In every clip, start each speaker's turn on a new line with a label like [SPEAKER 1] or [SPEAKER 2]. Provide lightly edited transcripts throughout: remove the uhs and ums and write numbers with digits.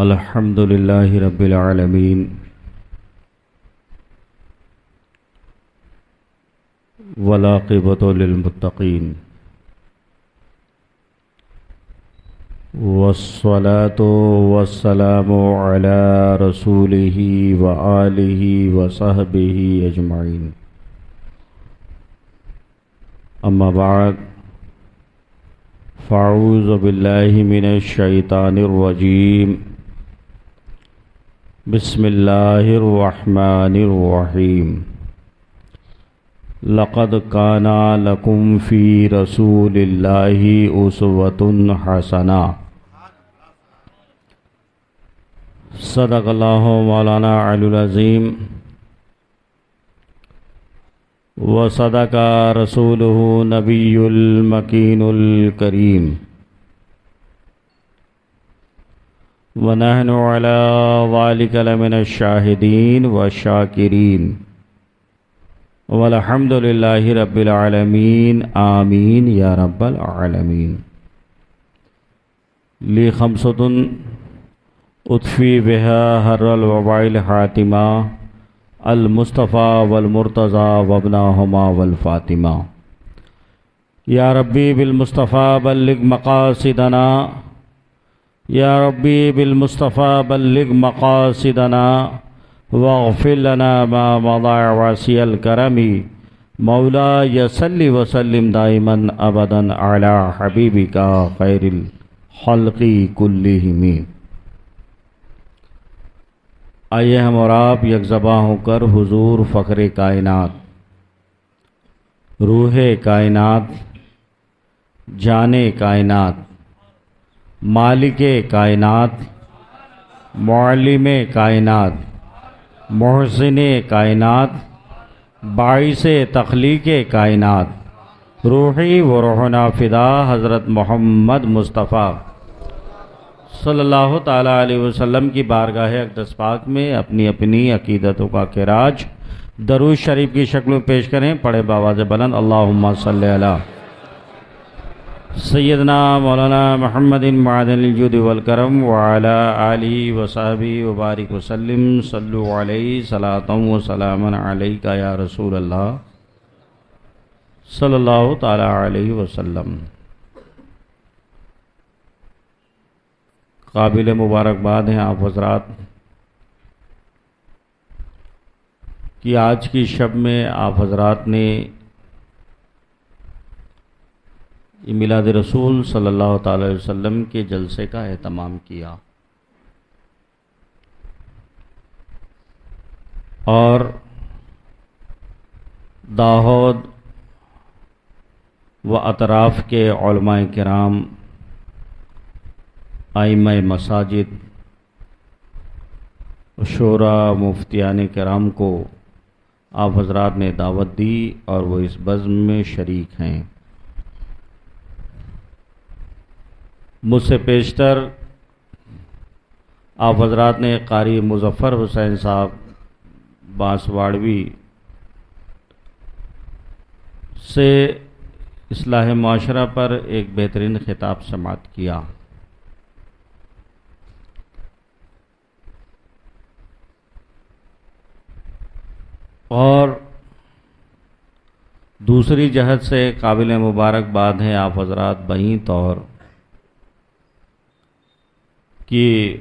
[SPEAKER 1] الحمد للہ رب العالمین والعاقبۃ للمتقین والصلاۃ والسلام علی رسولہ وآلہ وصحبہ اجمعین اما بعد فاعوذ باللہ من الشیطان الرجیم بسم اللہ الرحمن الرحیم لقد کان لکم فی رسول اللہ اسوۃ حسنہ صدق اللہ مولانا علی العظیم وصدق رسولہ نبی المکین الکریم ونحن علی ذلک لمن الشاہدین والشاکرین والحمد للہ رب العالمین آمین یا رب العالمین لی خمسۃ اطفی بہا حر الوباء الحاتمہ المصطفیٰ والمرتضیٰ وابناہما والفاطمہ یا ربی بالمصطفیٰ بلغ مقاصدنا یا ربی بالمصطفیٰ بلغ مقاصدنا واغفر لنا ما مضى واسع الكرم مولاي صل وسلم دائما ابدا على حبيبك خير الخلق كلهم۔ آئیے ہم اور آپ یک زباں ہو کر حضور فخر کائنات، روح کائنات، جان کائنات، مالک کائنات، معلم کائنات، محسن کائنات، باعث تخلیق کائنات، روحی و روحنا فدا حضرت محمد مصطفیٰ صلی اللہ تعالیٰ علیہ وسلم کی بارگاہ اقدس پاک میں اپنی اپنی عقیدتوں کا خراج درود شریف کی شکل میں پیش کریں۔ پڑھے باواز بلند اللہم صلی علی سیدنا مولانا محمد معدن الجود والکرم وعلی آلہ وصحبہ وبارک وسلم صلو علیہ صلاۃ و سلاما علیک یا رسول اللہ صلی اللہ تعالی علیہ وسلم۔ قابل مبارکباد ہیں آپ حضرات کہ آج کی شب میں آپ حضرات نے میلاد رسول صلی اللہ تعالی علیہ وسلم کے جلسے کا اہتمام کیا، اور داہود و اطراف کے علماء کرام، ائمہ مساجد، شورا، مفتیان کرام کو آپ حضرات نے دعوت دی اور وہ اس بزم میں شریک ہیں۔ مجھ سے پیشتر آپ حضرات نے قاری مظفر حسین صاحب بانسواڑوی سے اصلاح معاشرہ پر ایک بہترین خطاب سماعت کیا۔ اور دوسری جہت سے قابل مبارکباد ہیں آپ حضرات بہیں طور کہ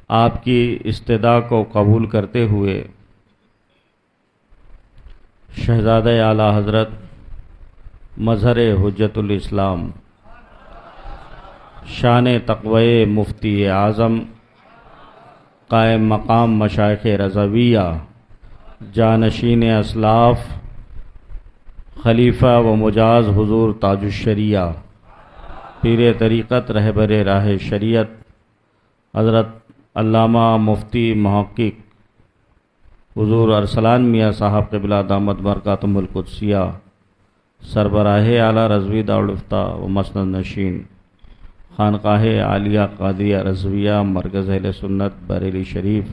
[SPEAKER 1] آپ کی استدعا کو قبول کرتے ہوئے شہزادہ اعلیٰ حضرت مظہر حجت الاسلام، شان تقوی مفتی اعظم، قائم مقام مشائخ رضویہ، جانشین اسلاف، خلیفہ و مجاز حضور تاج الشریعہ، پیر طریقت رہبر راہ شریعت حضرت علامہ مفتی محقق حضور ارسلان میاں صاحب قبلہ دامت برکاتہم القدسیہ، سربراہ اعلیٰ رضوی دارالفتہ و مسند نشین خانقاہ عالیہ قادریہ رضویہ مرکز اہل سنت بریلی شریف،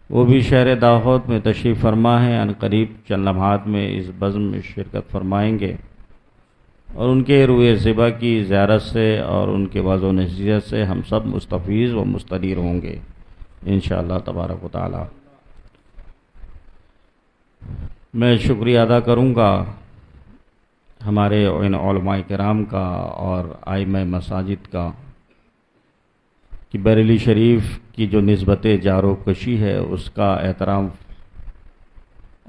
[SPEAKER 1] وہ بھی شہر داہود میں تشریف فرما ہیں، عنقریب چند لمحات میں اس بزم میں شرکت فرمائیں گے۔ اور ان کے روئے زیبا کی زیارت سے اور ان کے وعظ و نصیحت سے ہم سب مستفیض و مستنیر ہوں گے انشاءاللہ تبارک و تعالی۔ میں شکریہ ادا کروں گا ہمارے ان علماء کرام کا اور ائمہ مساجد کا کہ بریلی شریف کی جو نسبت جارو کشی ہے اس کا احترام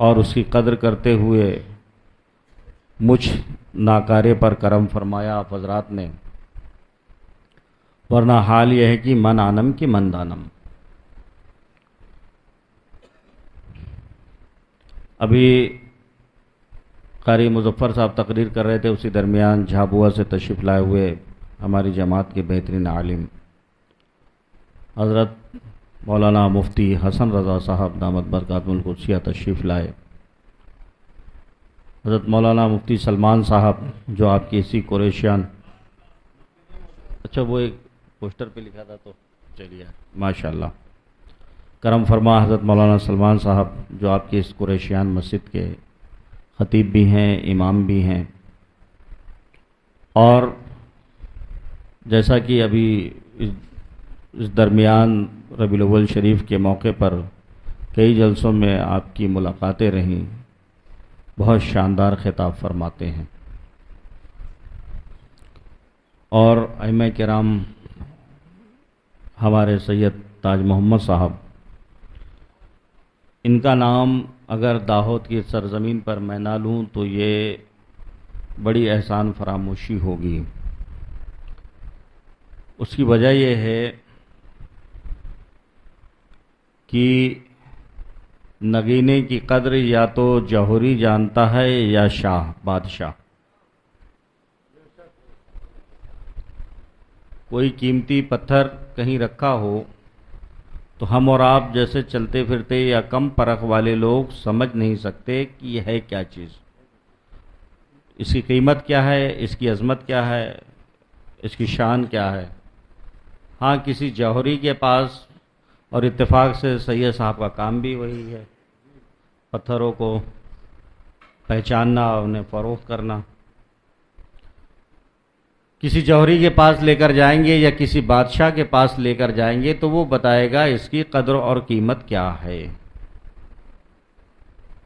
[SPEAKER 1] اور اس کی قدر کرتے ہوئے مجھ ناکارے پر کرم فرمایا آپ حضرات نے، ورنہ حال یہ ہے کہ من آنم کی من دانم۔ ابھی قاری مظفر صاحب تقریر کر رہے تھے، اسی درمیان جھابوا سے تشریف لائے ہوئے ہماری جماعت کے بہترین عالم حضرت مولانا مفتی حسن رضا صاحب دامت برکاتہم القدسیہ تشریف لائے۔ حضرت مولانا مفتی سلمان صاحب جو آپ کی اسی قریشیان، اچھا وہ ایک پوسٹر پہ لکھا تھا تو چلیے ماشاءاللہ کرم فرما، حضرت مولانا سلمان صاحب جو آپ کی اس قریشیان مسجد کے خطیب بھی ہیں، امام بھی ہیں، اور جیسا کہ ابھی اس درمیان ربیع الاول شریف کے موقع پر کئی جلسوں میں آپ کی ملاقاتیں رہیں، بہت شاندار خطاب فرماتے ہیں۔ اور ائمہ کرام ہمارے سید تاج محمد صاحب، ان کا نام اگر داہود کی سرزمین پر میں نہ لوں تو یہ بڑی احسان فراموشی ہوگی۔ اس کی وجہ یہ ہے کہ نگینے کی قدر یا تو جوہری جانتا ہے یا شاہ بادشاہ۔ کوئی قیمتی پتھر کہیں رکھا ہو تو ہم اور آپ جیسے چلتے پھرتے یا کم پرخ والے لوگ سمجھ نہیں سکتے کہ یہ ہے کیا چیز، اس کی قیمت کیا ہے، اس کی عظمت کیا ہے، اس کی شان کیا ہے۔ ہاں کسی جوہری کے پاس، اور اتفاق سے سید صاحب کا کام بھی وہی ہے، پتھروں کو پہچاننا اور انہیں فروخت کرنا۔ کسی جوہری کے پاس لے کر جائیں گے یا کسی بادشاہ کے پاس لے کر جائیں گے تو وہ بتائے گا اس کی قدر اور قیمت کیا ہے۔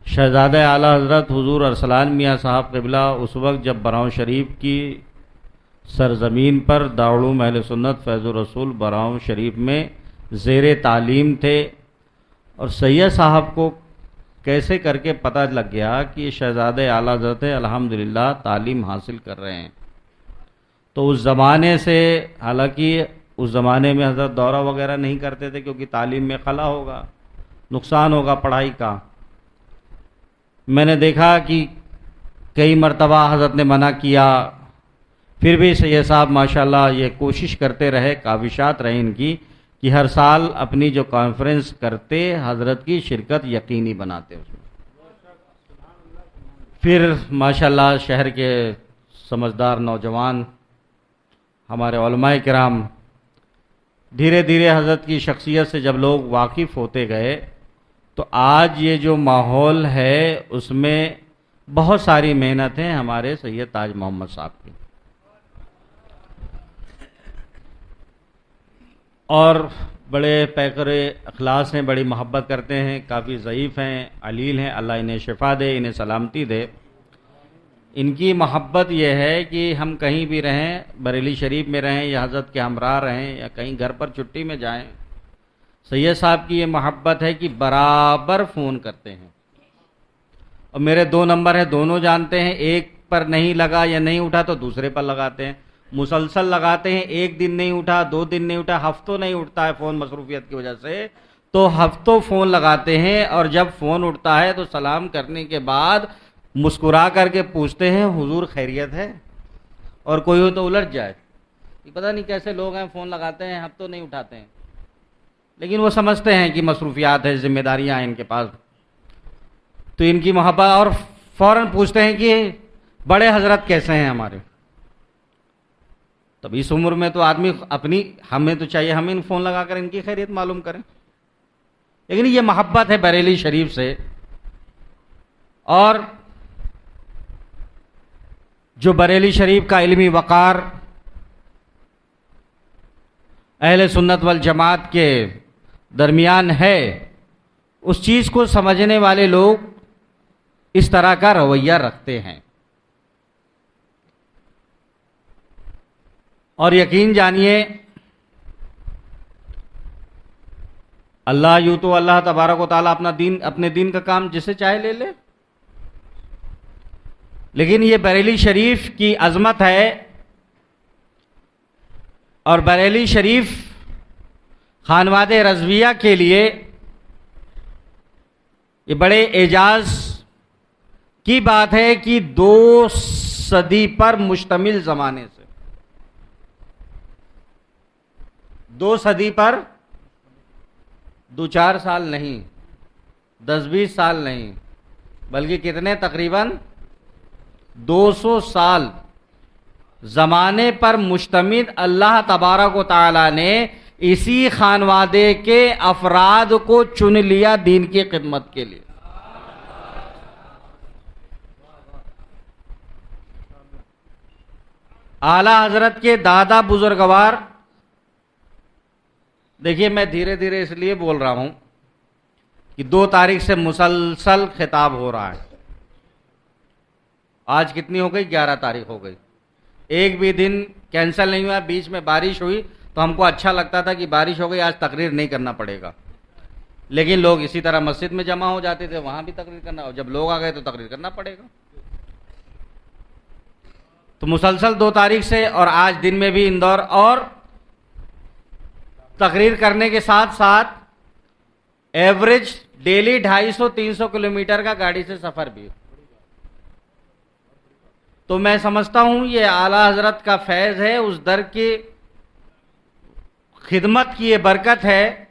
[SPEAKER 1] شہزادہ اعلیٰ حضرت حضور ارسلان میاں صاحب قبلہ اس وقت جب براؤں شریف کی سرزمین پر دارالعلوم اہل سنت فیض الرسول براؤں شریف میں زیر تعلیم تھے، اور سید صاحب کو کیسے کر کے پتہ لگ گیا کہ یہ شہزادہ اعلیٰ حضرت الحمدللہ تعلیم حاصل کر رہے ہیں، تو اس زمانے سے، حالانکہ اس زمانے میں حضرت دورہ وغیرہ نہیں کرتے تھے کیونکہ تعلیم میں خلا ہوگا، نقصان ہوگا پڑھائی کا۔ میں نے دیکھا کہ کئی مرتبہ حضرت نے منع کیا، پھر بھی سید صاحب ماشاءاللہ یہ کوشش کرتے رہے، کاوشات رہے ان کی کہ ہر سال اپنی جو کانفرنس کرتے حضرت کی شرکت یقینی بناتے اس میں۔ پھر ماشاءاللہ شہر کے سمجھدار نوجوان ہمارے علماء کرام دھیرے دھیرے حضرت کی شخصیت سے جب لوگ واقف ہوتے گئے تو آج یہ جو ماحول ہے اس میں بہت ساری محنت ہیں ہمارے سید تاج محمد صاحب کی، اور بڑے پیکر اخلاص ہیں، بڑی محبت کرتے ہیں، کافی ضعیف ہیں، علیل ہیں، اللہ انہیں شفا دے، انہیں سلامتی دے۔ ان کی محبت یہ ہے کہ ہم کہیں بھی رہیں، بریلی شریف میں رہیں یا حضرت کے ہمراہ رہیں یا کہیں گھر پر چھٹی میں جائیں، سید صاحب کی یہ محبت ہے کہ برابر فون کرتے ہیں، اور میرے 2 نمبر ہیں، دونوں جانتے ہیں، ایک پر نہیں لگا یا نہیں اٹھا تو دوسرے پر لگاتے ہیں، مسلسل لگاتے ہیں، ایک دن نہیں اٹھا، 2 دن نہیں اٹھا، ہفتوں نہیں اٹھتا ہے فون مصروفیت کی وجہ سے تو ہفتوں فون لگاتے ہیں، اور جب فون اٹھتا ہے تو سلام کرنے کے بعد مسکرا کر کے پوچھتے ہیں حضور خیریت ہے، اور کوئی ہو تو الجھ جائے، پتہ نہیں کیسے لوگ ہیں، فون لگاتے ہیں ہفتوں نہیں اٹھاتے ہیں، لیکن وہ سمجھتے ہیں کہ مصروفیات ہے، ذمہ داریاں ہیں ان کے پاس، تو ان کی محبت، اور فوراً پوچھتے ہیں کہ بڑے حضرت کیسے ہیں ہمارے۔ تب اس عمر میں تو آدمی اپنی، ہمیں تو چاہیے ہم ان فون لگا کر ان کی خیریت معلوم کریں، لیکن یہ محبت ہے بریلی شریف سے۔ اور جو بریلی شریف کا علمی وقار اہل سنت والجماعت کے درمیان ہے، اس چیز کو سمجھنے والے لوگ اس طرح کا رویہ رکھتے ہیں. اور یقین جانیے یوں تو اللہ تبارک و تعالیٰ اپنے دین کا کام جسے چاہے لے لے، لیکن یہ بریلی شریف کی عظمت ہے، اور بریلی شریف خانواد رضویہ کے لیے یہ بڑے اعجاز کی بات ہے کہ 2 صدی پر مشتمل زمانے سے 2 صدی پر 2-4 سال نہیں، 10-20 سال نہیں، بلکہ کتنے؟ تقریباً 200 سال زمانے پر مشتمل اللہ تبارک و تعالی نے اسی خانوادے کے افراد کو چن لیا دین کی خدمت کے لیے. اعلی حضرت کے دادا بزرگوار، دیکھیے میں دھیرے دھیرے اس لیے بول رہا ہوں کہ 2 تاریخ سے مسلسل خطاب ہو رہا ہے. آج کتنی ہو گئی؟ 11 تاریخ ہو گئی. ایک بھی دن کینسل نہیں ہوا. بیچ میں بارش ہوئی تو ہم کو اچھا لگتا تھا کہ بارش ہو گئی، آج تقریر نہیں کرنا پڑے گا، لیکن لوگ اسی طرح مسجد میں جمع ہو جاتے تھے، وہاں بھی تقریر کرنا، اور جب لوگ آ گئے تو تقریر کرنا پڑے گا. تو مسلسل 2 تاریخ سے اور آج دن میں بھی اندور، اور تقریر کرنے کے ساتھ ساتھ ایوریج ڈیلی 250-300 کلومیٹر کا گاڑی سے سفر بھی. تو میں سمجھتا ہوں یہ اعلی حضرت کا فیض ہے، اس در کی خدمت کی یہ برکت ہے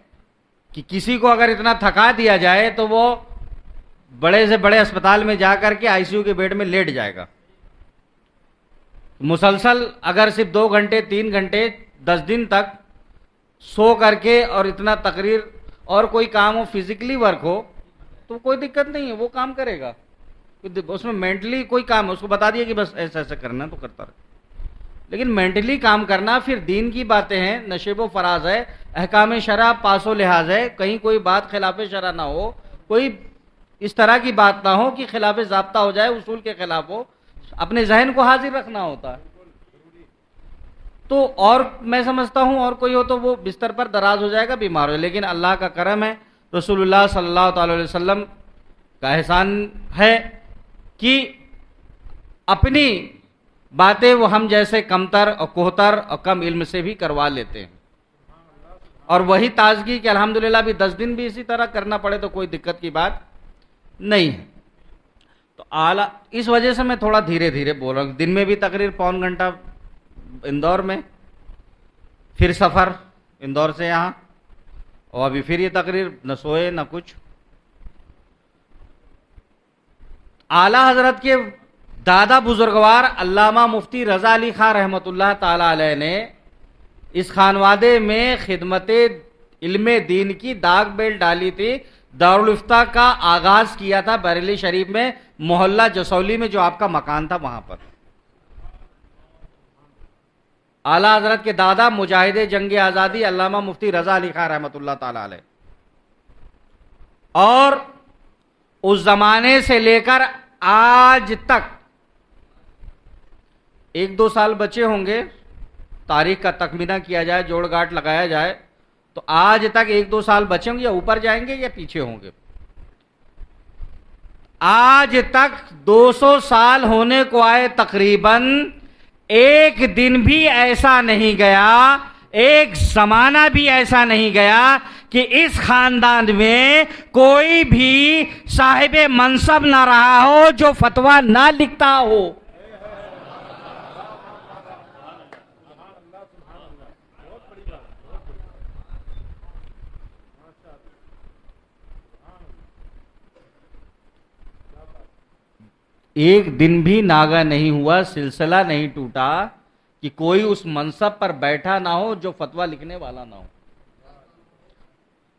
[SPEAKER 1] کہ کسی کو اگر اتنا تھکا دیا جائے تو وہ بڑے سے بڑے اسپتال میں جا کر کے آئی سی یو کے بیڈ میں لیٹ جائے گا. مسلسل اگر صرف 2 گھنٹے 3 گھنٹے 10 دن تک سو کر کے اور اتنا تقریر اور کوئی کام ہو، فزیکلی ورک ہو، تو کوئی دقت نہیں ہے، وہ کام کرے گا. اس میں مینٹلی کوئی کام ہے، اس کو بتا دیا کہ بس ایسا ایسا کرنا تو کرتا رہے. لیکن مینٹلی کام کرنا پھر دین کی باتیں ہیں، نشیب و فراز ہے، احکام شرع پاس و لحاظ ہے، کہیں کوئی بات خلاف شرع نہ ہو، کوئی اس طرح کی بات نہ ہو کہ خلاف ضابطہ ہو جائے، اصول کے خلاف ہو. اپنے ذہن کو حاضر رکھنا ہوتا ہے. تو اور میں سمجھتا ہوں اور کوئی ہو تو وہ بستر پر دراز ہو جائے گا، بیمار ہو. لیکن اللہ کا کرم ہے، رسول اللہ صلی اللہ تعالی علیہ وسلم کا احسان ہے کہ اپنی باتیں وہ ہم جیسے کمتر اور کوہتر اور کم علم سے بھی کروا لیتے ہیں. اور وہی تازگی کہ الحمدللہ بھی 10 دن بھی اسی طرح کرنا پڑے تو کوئی دقت کی بات نہیں ہے. تو اعلیٰ اس وجہ سے میں تھوڑا دھیرے دھیرے بول رہا ہوں. دن میں بھی تقریر 1.25 گھنٹہ اندور میں، پھر سفر اندور سے یہاں، اور ابھی پھر یہ تقریر، نہ سوئے نہ کچھ. اعلی حضرت کے دادا بزرگوار علامہ مفتی رضا علی خان رحمۃ اللہ تعالی علیہ نے اس خانوادے میں خدمت علم دین کی داغ بیل ڈالی تھی. دارالفتہ کا آغاز کیا تھا بریلی شریف میں، محلہ جسولی میں جو آپ کا مکان تھا وہاں پر. اعلی حضرت کے دادا مجاہد جنگ آزادی علامہ مفتی رضا علی خان رحمۃ اللہ تعالی علیہ، اور اس زمانے سے لے کر آج تک 1-2 سال بچے ہوں گے، تاریخ کا تخمینہ کیا جائے، جوڑ گاٹ لگایا جائے تو آج تک 1-2 سال بچے ہوں گے، یا اوپر جائیں گے یا پیچھے ہوں گے. آج تک 200 سال ہونے کو آئے، تقریباً ایک دن بھی ایسا نہیں گیا، ایک زمانہ بھی ایسا نہیں گیا کہ اس خاندان میں کوئی بھی صاحب منصب نہ رہا ہو جو فتویٰ نہ لکھتا ہو. ایک دن بھی ناغہ نہیں ہوا، سلسلہ نہیں ٹوٹا کہ کوئی اس منصب پر بیٹھا نہ ہو جو فتویٰ لکھنے والا نہ ہو.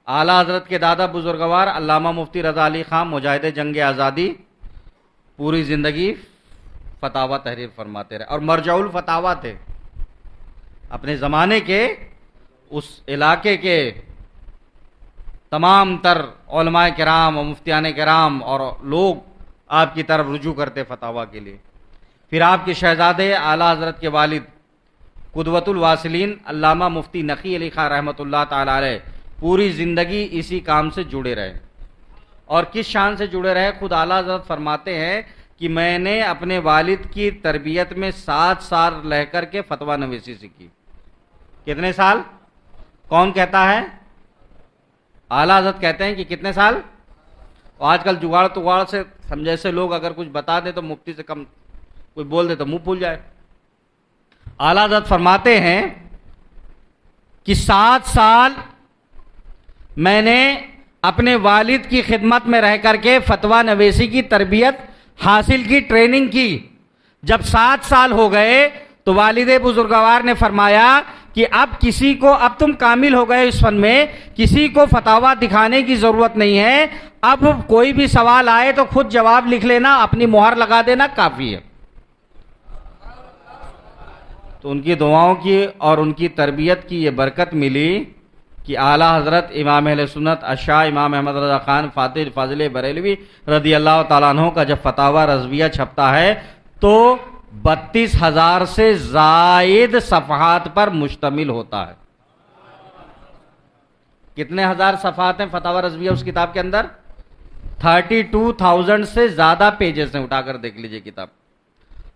[SPEAKER 1] اعلی حضرت کے دادا بزرگوار علامہ مفتی رضا علی خان مجاہد جنگ آزادی پوری زندگی فتاوا تحریر فرماتے رہے، اور مرجع الفتاوا تھے اپنے زمانے کے، اس علاقے کے تمام تر علماء کرام اور مفتیان کرام اور لوگ آپ کی طرف رجوع کرتے فتاوا کے لیے۔ پھر آپ کے شہزادے اعلیٰ حضرت کے والد قدوۃ الواصلین علامہ مفتی نقی علی خان رحمۃ اللہ تعالی علیہ پوری زندگی اسی کام سے جڑے رہے، اور کس شان سے جڑے رہے، خود اعلیٰ حضرت فرماتے ہیں کہ میں نے اپنے والد کی تربیت میں 7 سال رہ کر کے فتویٰ نویسی سیکھی۔ کتنے سال؟ کون کہتا ہے؟ اعلیٰ حضرت کہتے ہیں کہ کتنے سال؟ آج کل جگاڑ تگاڑ سے سمجھے سے لوگ اگر کچھ بتا دیں تو مفتی سے کم کوئی بول دے تو منہ پھول جائے۔ اعلیٰ حضرت فرماتے ہیں کہ 7 سال میں نے اپنے والد کی خدمت میں رہ کر کے فتویٰ نویسی کی تربیت حاصل کی، ٹریننگ کی۔ جب 7 سال ہو گئے تو والد بزرگوار نے فرمایا کہ اب تم کامل ہو گئے اس فن میں، کسی کو فتاوا دکھانے کی ضرورت نہیں ہے، اب کوئی بھی سوال آئے تو خود جواب لکھ لینا، اپنی مہر لگا دینا، کافی ہے۔ تو ان کی دعاؤں کی اور ان کی تربیت کی یہ برکت ملی کہ اعلیٰ حضرت امام اہل سنت اشاع امام احمد رضا خان فاضل بریلوی رضی اللہ تعالیٰ عنہ کا جب فتاوا رضویہ چھپتا ہے تو 32,000 سے زائد صفحات پر مشتمل ہوتا ہے۔ کتنے ہزار صفحات ہیں فتاوا رضویہ اس کتاب کے اندر؟ 32,000 سے زیادہ پیجز ہیں، اٹھا کر دیکھ لیجئے کتاب،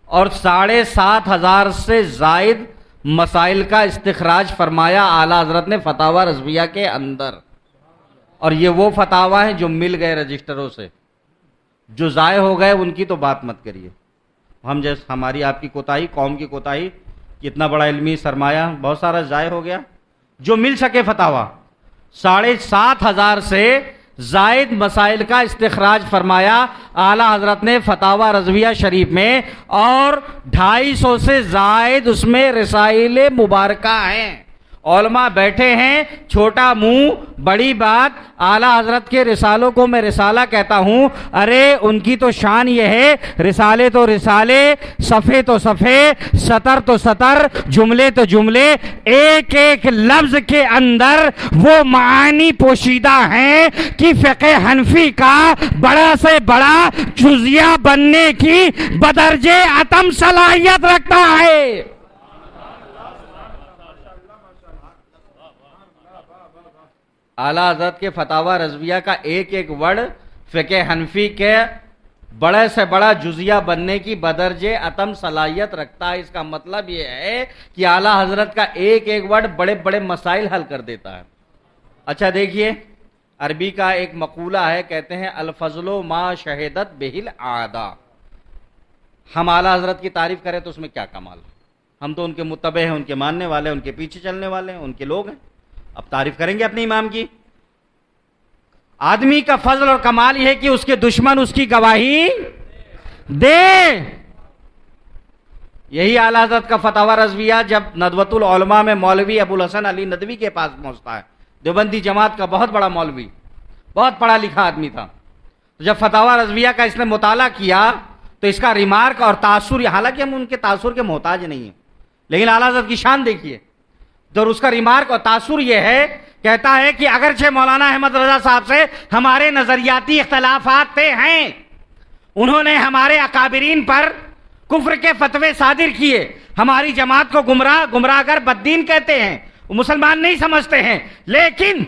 [SPEAKER 1] اور 7,500 سے زائد مسائل کا استخراج فرمایا اعلیٰ حضرت نے فتاوا رضویہ کے اندر۔ اور یہ وہ فتاوا ہیں جو مل گئے رجسٹروں سے، جو ضائع ہو گئے ان کی تو بات مت کریے۔ ہم جیسے ہماری آپ کی کوتاہی، قوم کی کوتاہی، اتنا بڑا علمی سرمایہ بہت سارا ضائع ہو گیا۔ جو مل سکے فتاوا 7,500 سے زائد مسائل کا استخراج فرمایا اعلیٰ حضرت نے فتاوا رضویہ شریف میں، اور 250 سے زائد اس میں رسائل مبارکہ ہیں۔ علماء بیٹھے ہیں، چھوٹا منہ بڑی بات، اعلیٰ حضرت کے رسالوں کو میں رسالہ کہتا ہوں، ارے ان کی تو شان یہ ہے، رسالے تو رسالے، صفحے تو صفحے، سطر تو سطر، جملے تو جملے، ایک ایک لفظ کے اندر وہ معانی پوشیدہ ہیں کہ فقہ حنفی کا بڑا سے بڑا جزیہ بننے کی بدرجے عتم صلاحیت رکھتا ہے۔ اعلیٰ حضرت کے فتاوا رضویہ کا ایک ایک ورڈ فقہ حنفی کے بڑے سے بڑا جزیہ بننے کی بدرجے عتم صلاحیت رکھتا ہے۔ اس کا مطلب یہ ہے کہ اعلیٰ حضرت کا ایک ایک ورڈ بڑے بڑے مسائل حل کر دیتا ہے۔ اچھا دیکھیے، عربی کا ایک مقولہ ہے، کہتے ہیں الفضل ما شہدت بہل عادہ۔ ہم اعلیٰ حضرت کی تعریف کریں تو اس میں کیا کمال، ہم تو ان کے متبع ہیں، ان کے ماننے والے ہیں، ان کے پیچھے چلنے والے ہیں، ان کے لوگ ہیں، اب تعریف کریں گے اپنے امام کی۔ آدمی کا فضل اور کمال یہ ہے کہ اس کے دشمن اس کی گواہی دے۔ یہی اعلیٰ حضرت کا فتاوا رضویہ جب ندوۃ العلماء میں مولوی ابو الحسن علی ندوی کے پاس پہنچتا ہے، دیوبندی جماعت کا بہت بڑا مولوی، بہت پڑھا لکھا آدمی تھا، جب فتاوا رضویہ کا اس نے مطالعہ کیا تو اس کا ریمارک اور تاثر، حالانکہ ہم ان کے تاثر کے محتاج نہیں ہیں، لیکن اعلیٰ حضرت کی شان دیکھیے، اور اس کا ریمارک اور تاثر یہ ہے، کہتا ہے کہ اگرچہ مولانا احمد رضا صاحب سے ہمارے نظریاتی اختلافات طے ہیں، انہوں نے ہمارے اکابرین پر کفر کے فتوے صادر کیے، ہماری جماعت کو گمراہ گر بددین کہتے ہیں، وہ مسلمان نہیں سمجھتے ہیں، لیکن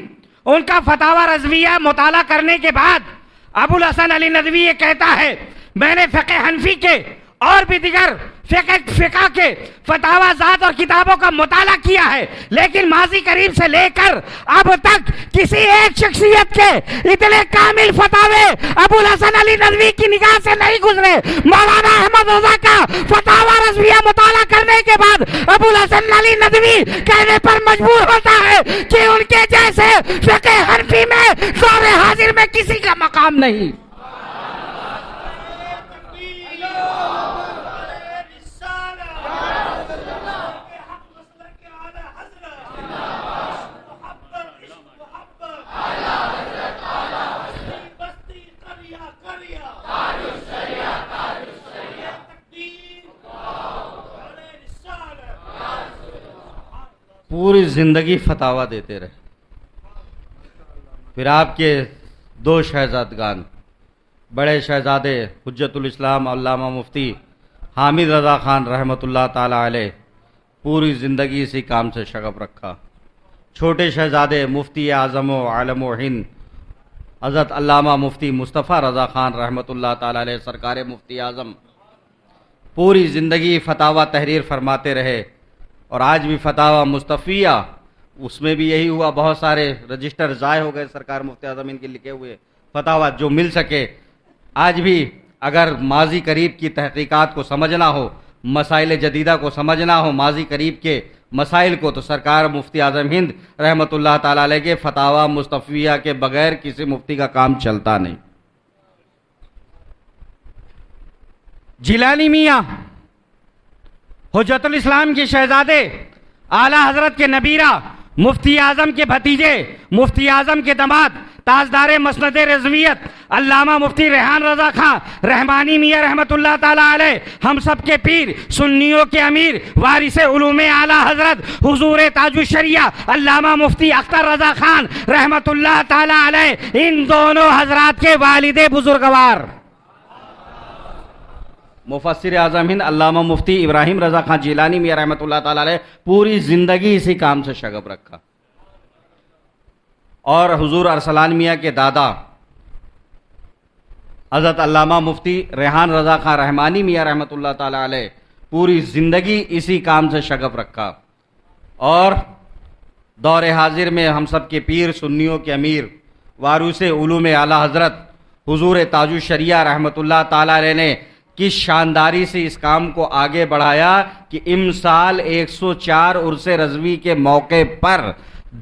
[SPEAKER 1] ان کا فتاوا رضویہ مطالعہ کرنے کے بعد ابو الحسن علی ندوی یہ کہتا ہے، میں نے فقہ حنفی کے اور بھی دیگر فقہ کے فتاوا ذات اور کتابوں کا مطالعہ کیا ہے، لیکن ماضی قریب سے لے کر اب تک کسی ایک شخصیت کے اتنے کامل فتاوے ابو الحسن علی ندوی کی نگاہ سے نہیں گزرے۔ مولانا احمد رضا کا فتاوا رضویہ مطالعہ کرنے کے بعد ابو الحسن علی ندوی کہنے پر مجبور ہوتا ہے کہ ان کے جیسے فقہ حنفی میں دور حاضر میں کسی کا مقام نہیں۔ پوری زندگی فتاوا دیتے رہے. پھر آپ کے دو شہزادگان، بڑے شہزادے حجت الاسلام علامہ مفتی حامد رضا خان رحمۃ اللہ تعالی علیہ، پوری زندگی اسی کام سے شغف رکھا. چھوٹے شہزادے مفتی اعظم و عالم و ہند حضرت علامہ مفتی مصطفیٰ رضا خان رحمۃ اللہ تعالی علیہ سرکار مفتی اعظم، پوری زندگی فتاوا تحریر فرماتے رہے. اور آج بھی فتاوا مصطفیہ، اس میں بھی یہی ہوا، بہت سارے رجسٹر ضائع ہو گئے سرکار مفتی اعظم ان کے لکھے ہوئے فتاوا جو مل سکے. آج بھی اگر ماضی قریب کی تحقیقات کو سمجھنا ہو، مسائل جدیدہ کو سمجھنا ہو، ماضی قریب کے مسائل کو، تو سرکار مفتی اعظم ہند رحمۃ اللہ تعالی علیہ کے فتاوا مصطفیہ کے بغیر کسی مفتی کا کام چلتا نہیں. جیلانی میاں حجت الاسلام کے شہزادے، اعلی حضرت کے نبیرہ، مفتی اعظم کے بھتیجے، مفتی اعظم کے داماد، تاجدار مسند رضویت علامہ مفتی ریحان رضا خان رحمانی میاں رحمۃ اللہ تعالی علیہ، ہم سب کے پیر، سنیوں کے امیر، وارث علوم اعلی حضرت حضور تاج الشریعہ علامہ مفتی اختر رضا خان رحمۃ اللہ تعالی علیہ، ان دونوں حضرات کے والد بزرگوار مفسر اعظم ہند علامہ مفتی ابراہیم رضا خان جیلانی میاں رحمۃ اللہ تعالی علیہ پوری زندگی اسی کام سے شغف رکھا. اور حضور ارسلان میاں کے دادا حضرت علامہ مفتی ریحان رضا خان رحمانی میاں رحمۃ اللہ تعالی علیہ پوری زندگی اسی کام سے شغف رکھا. اور دور حاضر میں ہم سب کے پیر، سنیوں کے امیر، وارث علوم اعلی حضرت حضور تاج الشریعہ رحمۃ اللہ تعالی علیہ نے کس شانداری سے اس کام کو آگے بڑھایا کہ امسال 104 عرس رضوی کے موقع پر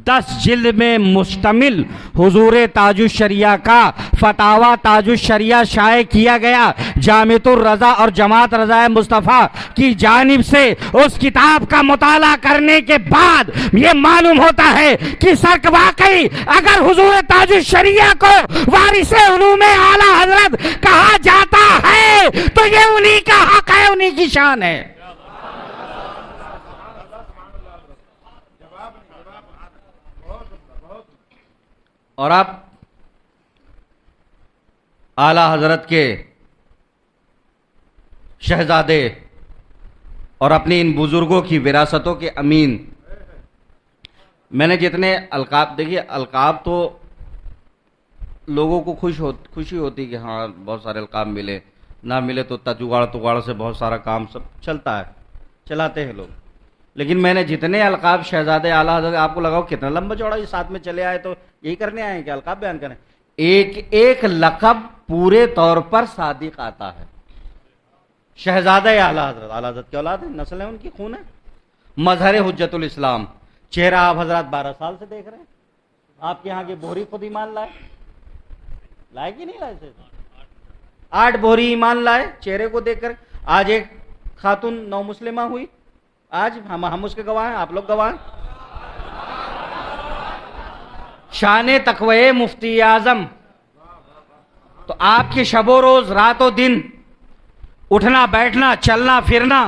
[SPEAKER 1] 10 جلد میں مشتمل حضور تاج الشریعہ کا فتاوا تاج الشریعہ شائع کیا گیا. جامعۃ الرضا اور جماعت رضا مصطفیٰ کی جانب سے اس کتاب کا مطالعہ کرنے کے بعد یہ معلوم ہوتا ہے کہ سرک واقعی اگر حضور تاج الشریعہ کو وارث علوم اعلی حضرت کہا جاتا ہے تو یہ انہی کا حق ہے، انہی کی شان ہے. اور آپ اعلی حضرت کے شہزادے اور اپنی ان بزرگوں کی وراثتوں کے امین. میں نے جتنے القاب دیکھیے، القاب تو لوگوں کو خوشی ہوتی کہ ہاں بہت سارے القاب ملے، نہ ملے تو تجواڑ سے بہت سارا کام سب چلتا ہے، چلاتے ہیں لوگ. لیکن میں نے جتنے القاب شہزادے اعلیٰ حضرت، آپ کو لگاؤ کتنا لمبا چوڑا یہ ساتھ میں چلے آئے تو یہی کرنے آئے ہیں کہ القاب بیان کریں. ایک لقب پورے طور پر صادق آتا ہے. شہزادہ اعلیٰ حضرت کی اولاد ہے، نسل ہے ان کی، خون ہے. مظہر حجت الاسلام، چہرہ آپ حضرات 12 سال سے دیکھ رہے ہیں. آپ کے یہاں کی بوہری خود ایمان لائے کہ نہیں لائے تھے؟ 8 بوہری ایمان لائے چہرے کو دیکھ کر. آج ایک خاتون نو مسلمہ ہوئی، آج ہم اس کے گواہ ہیں، آپ لوگ گواہ ہیں. شان تقوی مفتی اعظم. تو آپ کے شب و روز، رات و دن، اٹھنا بیٹھنا، چلنا پھرنا،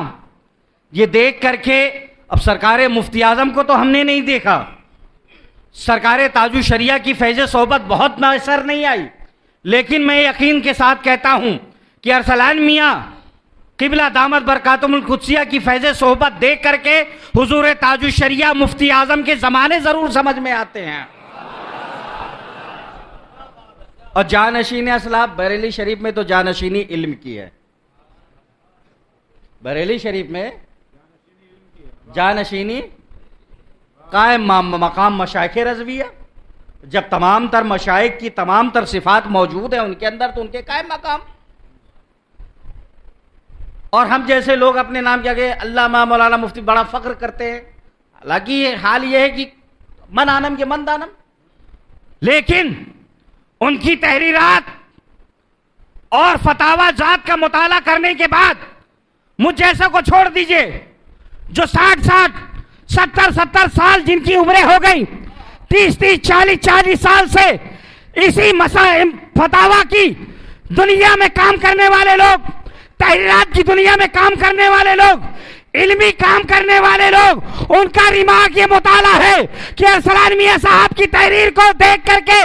[SPEAKER 1] یہ دیکھ کر کے اب سرکار مفتی اعظم کو تو ہم نے نہیں دیکھا، سرکار تاج الشریعہ کی فیض صحبت بہت میسر نہیں آئی، لیکن میں یقین کے ساتھ کہتا ہوں کہ ارسلان میاں قبلہ دامت برکاتہم القدسیہ کی فیض صحبت دیکھ کر کے حضور تاج الشریعہ مفتی اعظم کے زمانے ضرور سمجھ میں آتے ہیں. اور جانشین اسلاف بریلی شریف میں تو جانشینی علم کی ہے. بریلی شریف میں جانشینی قائم مقام مشائخ رضویہ. جب تمام تر مشائخ کی تمام تر صفات موجود ہیں ان کے اندر، تو ان کے قائم مقام. اور ہم جیسے لوگ اپنے نام کیا کہ علامہ مولانا مفتی بڑا فخر کرتے ہیں. حالانکہ حال یہ ہے کہ من آنم کے من دانم، لیکن ان کی تحریرات اور فتاوا ذات کا مطالعہ کرنے کے بعد مجھ جیسا کو چھوڑ دیجئے جو 60 سال جن کی عمریں ہو گئی، 30 40 سال سے اسی فتاوا کی دنیا میں کام کرنے والے لوگ، تحریرات کی دنیا میں کام کرنے والے لوگ
[SPEAKER 2] علمی کام کرنے والے لوگ ان کا ریمارک یہ مطالعہ ہے کہ ارسلان میاں صاحب کی تحریر کو دیکھ کر کے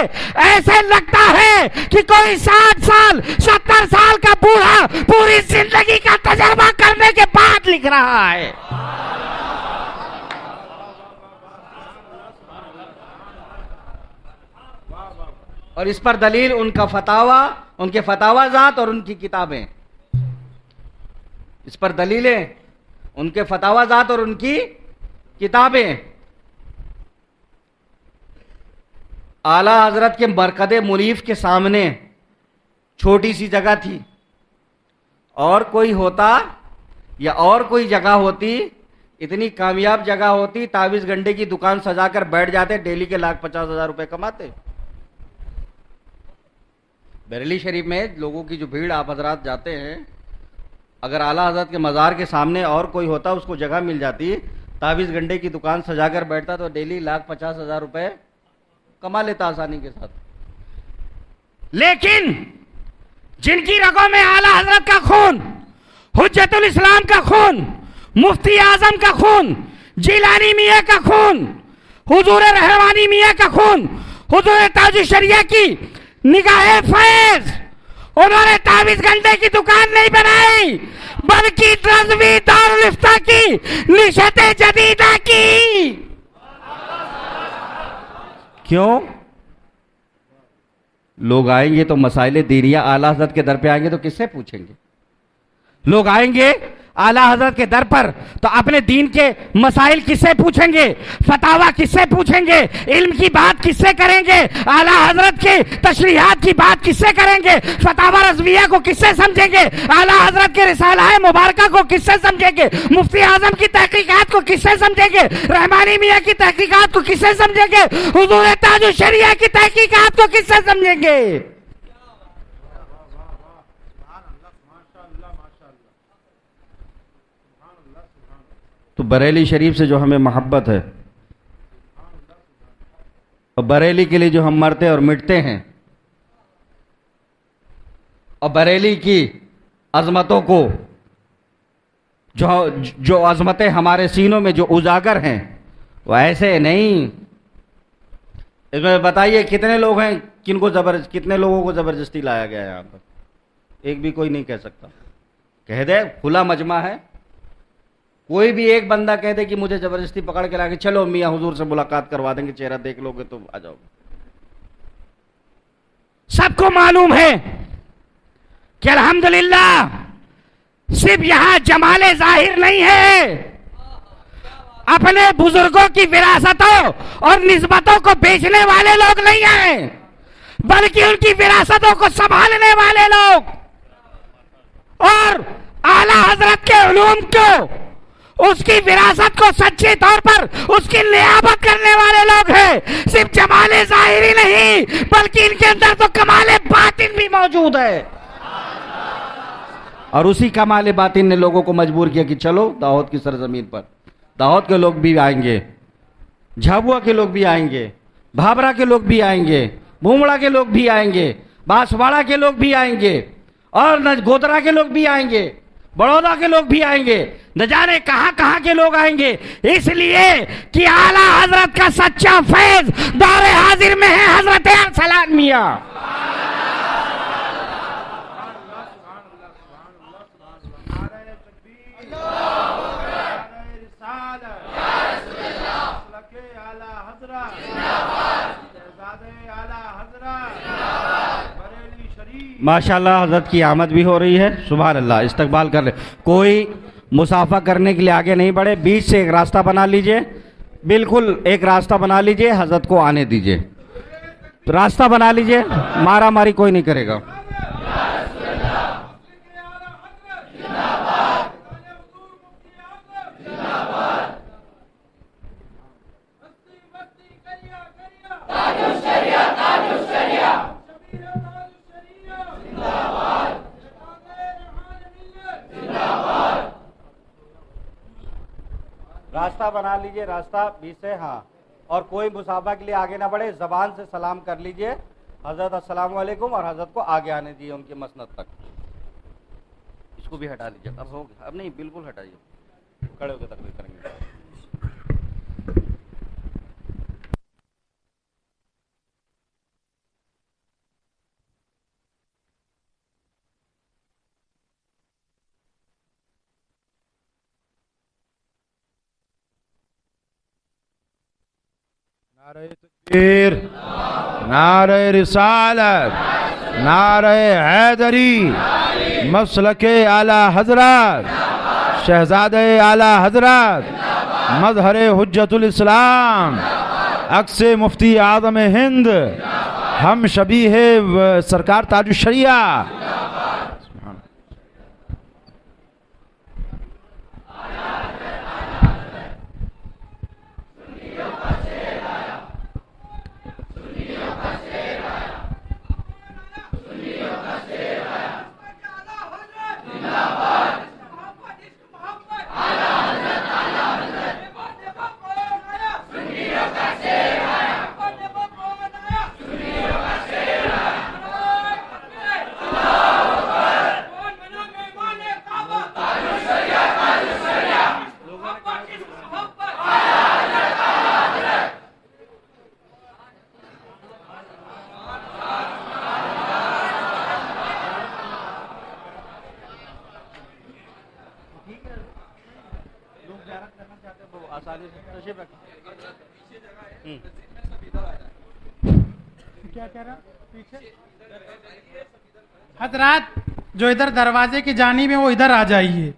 [SPEAKER 2] ایسے لگتا ہے کہ کوئی 60 سال 70 سال کا بوڑھا پوری زندگی کا تجربہ کرنے کے بعد لکھ رہا ہے. اور اس پر دلیل ان کا فتاوی، ان کے فتاوی ذات اور ان کی کتابیں. اس پر دلیلیں ان کے فتاوی ذات اور ان کی کتابیں. اعلی حضرت کے مرکز منیف کے سامنے چھوٹی سی جگہ تھی، اور کوئی ہوتا یا اور کوئی جگہ ہوتی، اتنی کامیاب جگہ ہوتی، تعویذ گنڈے کی دکان سجا کر بیٹھ جاتے، ڈیلی کے 1,50,000 روپے کماتے. بریلی شریف میں لوگوں کی جو بھیڑ آپ حضرات جاتے ہیں، اگر اعلیٰ حضرت کے مزار کے سامنے اور کوئی ہوتا، اس کو جگہ مل جاتی، تعویذ گنڈے کی دکان سجا کر بیٹھتا تو ڈیلی 1,50,000 روپے کما لیتا آسانی کے ساتھ. لیکن جن کی رگوں میں اعلیٰ حضرت کا خون، حجت الاسلام کا خون، مفتی اعظم کا خون، جیلانی میاں کا خون، حضور رحمانی میاں کا خون، حضور تاج الشریعہ کی نگاہ فیض، انہوں نے تعویذ گنڈے کی دکان نہیں بنائی بلکہ رضوی دارالفتہ کی نشت جدیدہ کی. کیوں؟ لوگ آئیں گے تو مسائل دینیہ اعلیٰ حضرت کے در پہ آئیں گے تو کس سے پوچھیں گے؟ لوگ آئیں گے اعلیٰ حضرت کے در پر تو اپنے دین کے مسائل کس سے پوچھیں گے؟ فتاوی کس سے پوچھیں گے؟ علم کی بات کس سے کریں گے؟ اعلیٰ حضرت کے تشریحات کی بات کس سے کریں گے؟ فتاوی رضویہ کو کس سے سمجھیں گے؟ اعلیٰ حضرت کے رسالہ مبارکہ کو کس سے سمجھیں گے؟ مفتی اعظم کی تحقیقات کو کس سے سمجھیں گے؟ رحمانی میاں کی تحقیقات کو کس سے سمجھیں گے؟ حضور تاج الشریعہ کی تحقیقات کو کس سے سمجھیں گے؟ تو بریلی شریف سے جو ہمیں محبت ہے، اور بریلی کے لیے جو ہم مرتے اور مٹتے ہیں، اور بریلی کی عظمتوں کو جو عظمتیں ہمارے سینوں میں جو اجاگر ہیں، وہ ایسے نہیں. اس میں بتائیے کتنے لوگ ہیں کتنے لوگوں کو زبردستی لایا گیا ہے یہاں پر؟ ایک بھی کوئی نہیں کہہ سکتا. کہہ دے کھلا مجمع ہے، کوئی بھی ایک بندہ کہہ دے کہ مجھے زبردستی پکڑ کے لا کے چلو میاں حضور سے ملاقات کروا دیں گے، چہرہ دیکھ لو گے تو آ جاؤ گے. سب کو معلوم ہے کہ الحمدللہ صرف یہاں جمال ظاہر نہیں ہے، اپنے بزرگوں کی وراثتوں اور نسبتوں کو بیچنے والے لوگ نہیں ہیں، بلکہ ان کی وراثتوں کو سنبھالنے والے لوگ اور اعلیٰ حضرت کے علوم کو، اس کی وراثت کو سچے طور پر اس کی نیابت کرنے والے لوگ ہیں. صرف جمال ظاہری نہیں بلکہ ان کے اندر تو کمال باطن بھی موجود ہے. اور اسی کمال باطن نے لوگوں کو مجبور کیا کہ چلو داؤد کی سرزمین پر. داؤد کے لوگ بھی آئیں گے، جھابوا کے لوگ بھی آئیں گے، بھابرا کے لوگ بھی آئیں گے، بھومڑا کے لوگ بھی آئیں گے، باسواڑا کے لوگ بھی آئیں گے، اور گودرا کے لوگ بھی آئیں گے، بڑودا کے لوگ بھی آئیں گے، نہ جانے کہاں کہاں کے لوگ آئیں گے. اس لیے کہ اعلیٰ حضرت کا سچا فیض دور حاضر میں ہے حضرت ارسلان میاں. ماشاءاللہ حضرت کی آمد بھی ہو رہی ہے، سبحان اللہ، استقبال کر لیں. کوئی مسافہ کرنے کے لیے آگے نہیں بڑھے، بیچ سے ایک راستہ بنا لیجئے، بالکل ایک راستہ بنا لیجئے، حضرت کو آنے دیجئے. راستہ بنا لیجئے، مارا ماری کوئی نہیں کرے گا. راستہ بنا لیجئے، راستہ بیچ سے. ہاں، اور کوئی مسافہ کے لیے آگے نہ بڑھے، زبان سے سلام کر لیجئے حضرت السلام علیکم، اور حضرت کو آگے آنے دیجئے ان کے مسند تک. اس کو بھی ہٹا لیجئے، اب ہو گیا، اب نہیں، بالکل ہٹائیے.
[SPEAKER 1] کھڑے ہو کے تقریر کریں گے.
[SPEAKER 3] نعرہ تکبیر، نعرہ رسالت، نعرہ حیدری، مسلک اعلی حضرت، شہزادہ اعلی حضرت، مظہر حجت الاسلام، عکس مفتی اعظم ہند، ہم شبیہ سرکار تاج الشریعہ.
[SPEAKER 4] حضرات جو ادھر دروازے کی جانب ہیں وہ ادھر آ جائیے.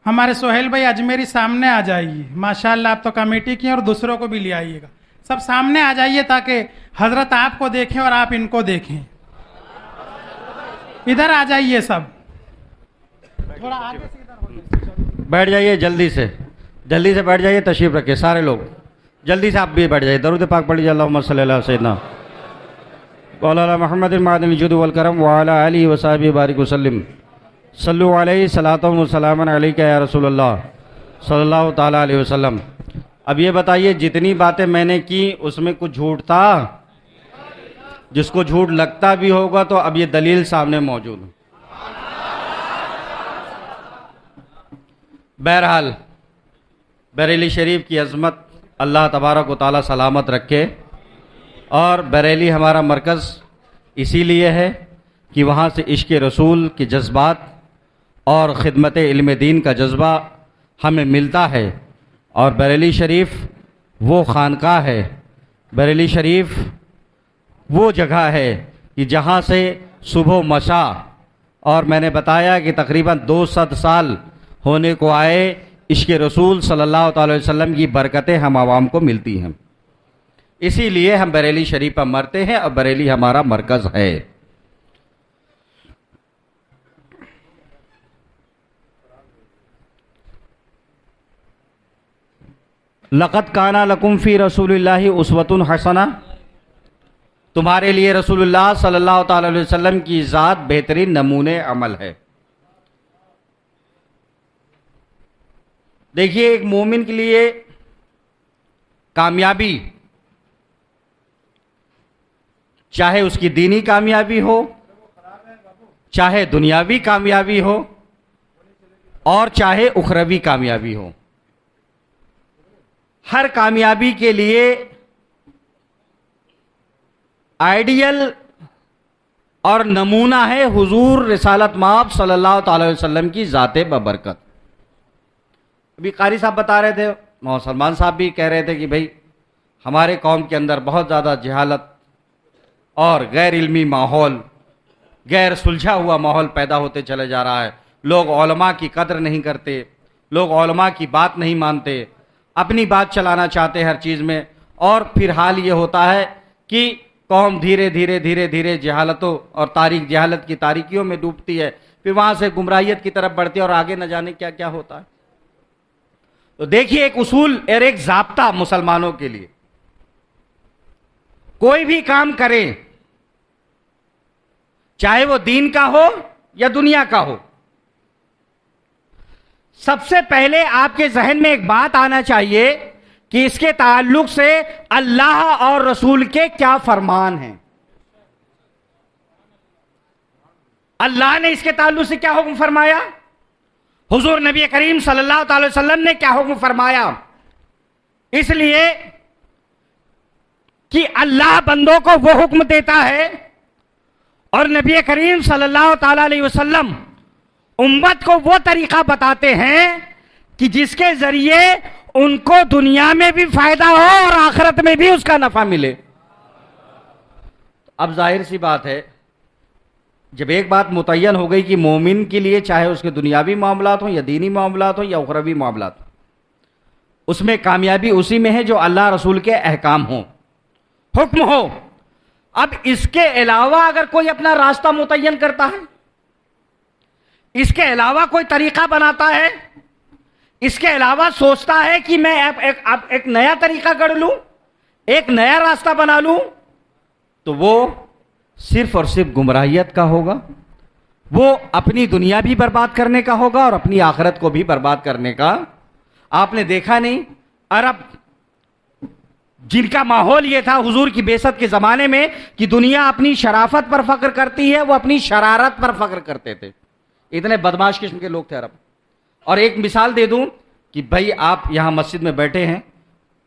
[SPEAKER 4] ہمارے سہیل بھائی اجمیری سامنے آ جائیے. ماشاءاللہ آپ تو کمیٹی کی اور دوسروں کو بھی لے آئیے گا. سب سامنے آ جائیے تاکہ حضرت آپ کو دیکھیں اور آپ ان کو دیکھیں. ادھر آ جائیے سب. تھوڑا آگے سے ادھر ہو جائیے.
[SPEAKER 1] بیٹھ جائیے جلدی سے بیٹھ جائیے. تشریف رکھیں سارے لوگ جلدی سے. آپ بھی بیٹھ جائیے. درود پاک پڑھ لیجیے. اللہم صلی اللہ سیدنا مولانا محمد معدن الجود والکرم وعلی آلہ وصحبہ بارک وسلم. صلو علیہ صلاۃ و سلام علیک یا رسول اللہ صلی اللہ تعالیٰ علیہ وسلم. اب یہ بتائیے جتنی باتیں میں نے کی اس میں کچھ جھوٹ تھا؟ جس کو جھوٹ لگتا بھی ہوگا تو اب یہ دلیل سامنے موجود ہے. بہرحال بریلی شریف کی عظمت اللہ تبارک و تعالیٰ سلامت رکھے. اور بریلی ہمارا مرکز اسی لیے ہے کہ وہاں سے عشق رسول کے جذبات اور خدمت علم دین کا جذبہ ہمیں ملتا ہے. اور بریلی شریف وہ خانقاہ ہے، بریلی شریف وہ جگہ ہے کہ جہاں سے صبح و مساء، اور میں نے بتایا کہ تقریباً 200 سال ہونے کو آئے، عشق رسول صلی اللہ تعالی وسلم کی برکتیں ہم عوام کو ملتی ہیں. اسی لیے ہم بریلی شریف پر مرتے ہیں اور بریلی ہمارا مرکز ہے. لقد کان لکم فی رسول اللہ اسوۃ حسنہ، تمہارے لیے رسول اللہ صلی اللہ تعالی علیہ وسلم کی ذات بہترین نمونے عمل ہے. دیکھیے ایک مومن کے لیے کامیابی، چاہے اس کی دینی کامیابی ہو، چاہے دنیاوی کامیابی ہو، اور چاہے اخروی کامیابی ہو، ہر کامیابی کے لیے آئیڈیل اور نمونہ ہے حضور رسالت مآب صلی اللہ تعالی علیہ وسلم کی ذات ببرکت. ابھی قاری صاحب بتا رہے تھے، محمد سلمان صاحب بھی کہہ رہے تھے کہ بھئی ہمارے قوم کے اندر بہت زیادہ جہالت اور غیر علمی ماحول، غیر سلجھا ہوا ماحول پیدا ہوتے چلے جا رہا ہے. لوگ علماء کی قدر نہیں کرتے، لوگ علماء کی بات نہیں مانتے، اپنی بات چلانا چاہتے ہر چیز میں. اور پھر حال یہ ہوتا ہے کہ قوم دھیرے دھیرے دھیرے دھیرے جہالتوں اور جہالت کی تاریکیوں میں ڈوبتی ہے، پھر وہاں سے گمراہیت کی طرف بڑھتی ہے اور آگے نہ جانے کیا کیا ہوتا ہے. تو دیکھیے ایک اصول اور ایک ضابطہ مسلمانوں کے لیے، کوئی بھی کام کرے چاہے وہ دین کا ہو یا دنیا کا ہو، سب سے پہلے آپ کے ذہن میں ایک بات آنا چاہیے کہ اس کے تعلق سے اللہ اور رسول کے کیا فرمان ہیں. اللہ نے اس کے تعلق سے کیا حکم فرمایا
[SPEAKER 2] حضور نبی کریم صلی اللہ تعالی وسلم نے کیا حکم فرمایا؟ اس لیے کہ اللہ بندوں کو وہ حکم دیتا ہے اور نبی کریم صلی اللہ تعالی علیہ وسلم امت کو وہ طریقہ بتاتے ہیں کہ جس کے ذریعے ان کو دنیا میں بھی فائدہ ہو اور آخرت میں بھی اس کا نفع ملے۔ اب ظاہر سی بات ہے، جب ایک بات متعین ہو گئی کہ مومن کے لیے چاہے اس کے دنیاوی معاملات ہوں یا دینی معاملات ہوں یا اخروی معاملات ہوں، اس میں کامیابی اسی میں ہے جو اللہ رسول کے احکام ہوں، حکم ہو۔ اب اس کے علاوہ اگر کوئی اپنا راستہ متعین کرتا ہے، اس کے علاوہ کوئی طریقہ بناتا ہے، اس کے علاوہ سوچتا ہے کہ میں ایک نیا طریقہ گڑھ لوں، ایک نیا راستہ بنا لوں، تو وہ صرف اور صرف گمراہیت کا ہوگا، وہ اپنی دنیا بھی برباد کرنے کا ہوگا اور اپنی آخرت کو بھی برباد کرنے کا۔ آپ نے دیکھا نہیں، عرب جن کا ماحول یہ تھا حضور کی بعثت کے زمانے میں کہ دنیا اپنی شرافت پر فخر کرتی ہے، وہ اپنی شرارت پر فخر کرتے تھے۔ اتنے بدماش قسم کے لوگ تھے عرب۔ اور ایک مثال دے دوں کہ بھائی آپ یہاں مسجد میں بیٹھے ہیں،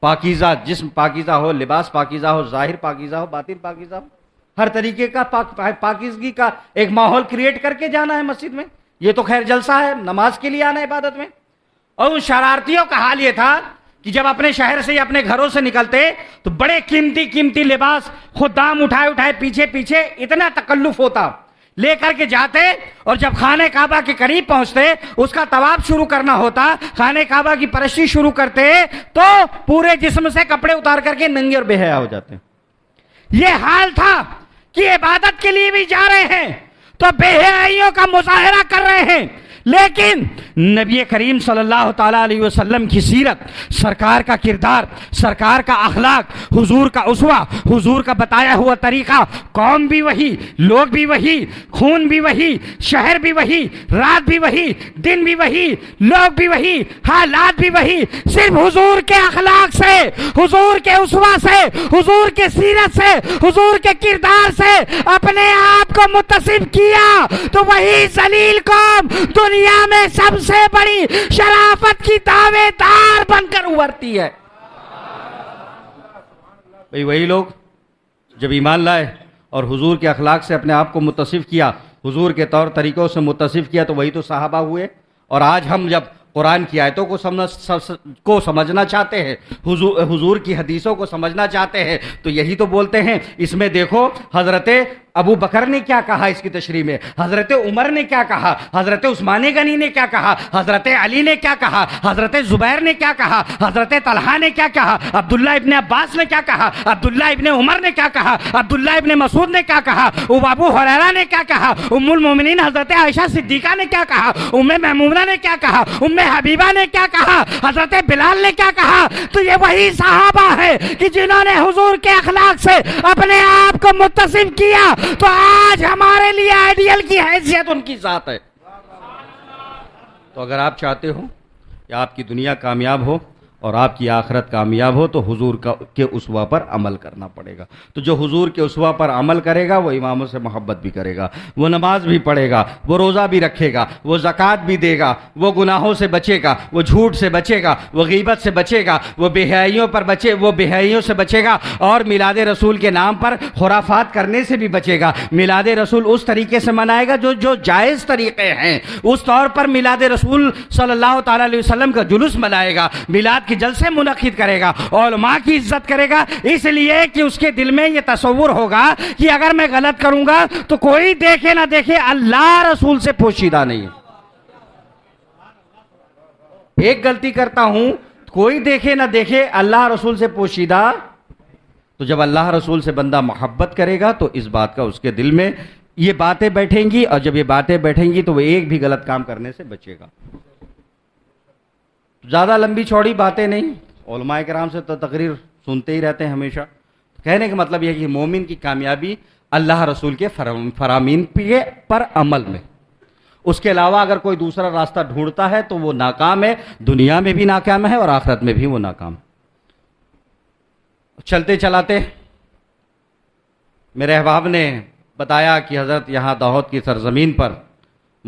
[SPEAKER 2] پاکیزہ جسم پاکیزہ ہو، لباس پاکیزہ ہو، ظاہر پاکیزہ ہو، باطن پاکیزہ ہو، ہر طریقے کا پاکیزگی کا ایک ماحول کریٹ کر کے جانا ہے مسجد میں۔ یہ تو خیر جلسہ ہے، نماز کے لیے آنا ہے، عبادت میں۔ اور ان شرارتیوں کا حال یہ تھا کہ جب اپنے شہر سے یا اپنے گھروں سے نکلتے تو بڑے قیمتی لباس خدام اٹھائے پیچھے پیچھے، اتنا تکلف ہوتا، لے کر کے جاتے، اور جب خانہ کعبہ کے قریب پہنچتے اس کا طواف شروع کرنا ہوتا، خانہ کعبہ کی پرستی شروع کرتے تو پورے جسم سے کپڑے اتار کر کے ننگے اور بے حیا ہو جاتے۔ یہ حال تھا کہ عبادت کے لیے بھی جا رہے ہیں تو بے حیائیوں کا مظاہرہ کر رہے ہیں، لیکن نبی کریم صلی اللہ تعالی علیہ وسلم کی سیرت، سرکار کا کردار، سرکار کا اخلاق، حضور کا اسوہ، حضور کا بتایا ہوا طریقہ، قوم بھی وہی، لوگ بھی وہی، خون بھی وہی، شہر بھی وہی، رات بھی وہی، دن بھی وہی، لوگ بھی وہی، حالات بھی وہی۔ صرف حضور کے اخلاق سے، حضور کے اسوہ سے، حضور کے سیرت سے، حضور کے کردار سے اپنے آپ کو متصف کیا تو وہی ذلیل قوم دنیا میں سب سے بڑی شرافت کی دعوے دار بن کر ابھرتی ہے۔ بھئی وہی لوگ جب ایمان لائے اور حضور کے اخلاق سے اپنے آپ کو متصف کیا، حضور کے طور طریقوں سے متصف کیا، تو وہی تو صحابہ ہوئے۔ اور آج ہم جب قرآن کی آیتوں کو سمجھنا چاہتے ہیں، حضور کی حدیثوں کو سمجھنا چاہتے ہیں، تو یہی تو بولتے ہیں اس میں دیکھو حضرت ابو بکر نے کیا کہا اس کی تشریح میں، حضرت عمر نے کیا کہا، حضرت عثمان غنی نے کیا کہا، حضرت علی نے کیا کہا، حضرت زبیر نے کیا کہا، حضرت طلحہ نے کیا کہا، عبداللہ ابن عباس نے کیا کہا، عبداللہ ابن عمر نے کیا کہا، عبداللہ ابن مسعود نے کیا کہا، ابو ہریرہ نے کیا کہا، ام المومنین حضرت عائشہ صدیقہ نے کیا کہا، ام میمونہ نے کیا کہا، ام حبیبہ نے کیا کہا، حضرت بلال نے کیا کہا۔ تو یہ وہی صحابہ ہے کہ جنہوں نے حضور کے اخلاق سے اپنے آپ کو متصف کیا، تو آج ہمارے لیے آئیڈیل کی حیثیت ان کی ذات ہے۔ تو اگر آپ چاہتے ہو کہ آپ کی دنیا کامیاب ہو اور آپ کی آخرت کامیاب ہو تو حضور کے اسوہ پر عمل کرنا پڑے گا۔ تو جو حضور کے اسوہ پر عمل کرے گا وہ اماموں سے محبت بھی کرے گا، وہ نماز بھی پڑھے گا، وہ روزہ بھی رکھے گا، وہ زکوٰۃ بھی دے گا، وہ گناہوں سے بچے گا، وہ جھوٹ سے بچے گا، وہ غیبت سے بچے گا، وہ بے حیائیوں سے بچے گا، اور میلاد رسول کے نام پر خرافات کرنے سے بھی بچے گا۔ میلاد رسول اس طریقے سے منائے گا جو جائز طریقے ہیں، اس طور پر میلاد رسول صلی اللہ تعالی علیہ وسلم کا جلوس منائے گا، میلاد کے جلسے منعقد کرے گا، علماء کی عزت کرے گا، اس لیے کہ اس کے دل میں یہ تصور ہوگا کہ اگر میں غلط کروں گا تو کوئی دیکھے نہ دیکھے، اللہ رسول سے پوشیدہ نہیں ہے۔ ایک غلطی کرتا ہوں، کوئی دیکھے نہ دیکھے، اللہ رسول سے پوشیدہ۔ تو جب اللہ رسول سے بندہ محبت کرے گا تو اس بات کا اس کے دل میں یہ باتیں بیٹھیں گی، اور جب یہ باتیں بیٹھیں گی تو وہ ایک بھی غلط کام کرنے سے بچے گا۔ زیادہ لمبی چوڑی باتیں نہیں، علماء کرام سے تو تقریر سنتے ہی رہتے ہیں ہمیشہ۔ کہنے کا مطلب یہ ہے کہ مومن کی کامیابی اللہ رسول کے فرامین پر عمل میں، اس کے علاوہ اگر کوئی دوسرا راستہ ڈھونڈتا ہے تو وہ ناکام ہے، دنیا میں بھی ناکام ہے اور آخرت میں بھی وہ ناکام۔ چلتے چلاتے میرے احباب نے بتایا کہ حضرت یہاں داؤد کی سرزمین پر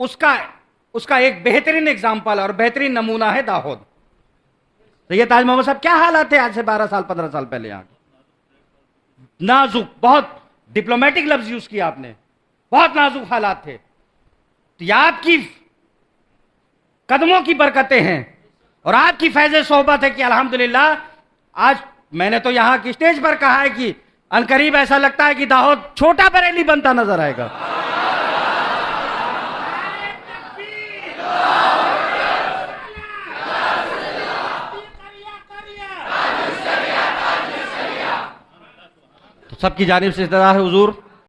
[SPEAKER 2] اس کا ایک بہترین اگزامپل اور بہترین نمونہ ہے داؤد. سید تاج محمد صاحب کیا حالات تھے آج سے 12 سال 15 سال پہلے یہاں کے؟ نازک، بہت ڈپلومیٹک لفظ یوز کیا آپ نے، بہت نازک حالات تھے. تو یہ آپ کی قدموں کی برکتیں ہیں اور آپ کی فیض صحبت ہے کہ الحمدللہ آج میں نے تو یہاں کی اسٹیج پر کہا ہے کہ عنقریب ایسا لگتا ہے کہ داؤد چھوٹا بریلی بنتا نظر آئے گا. تو سب کی جانب سے استدعا ہے حضور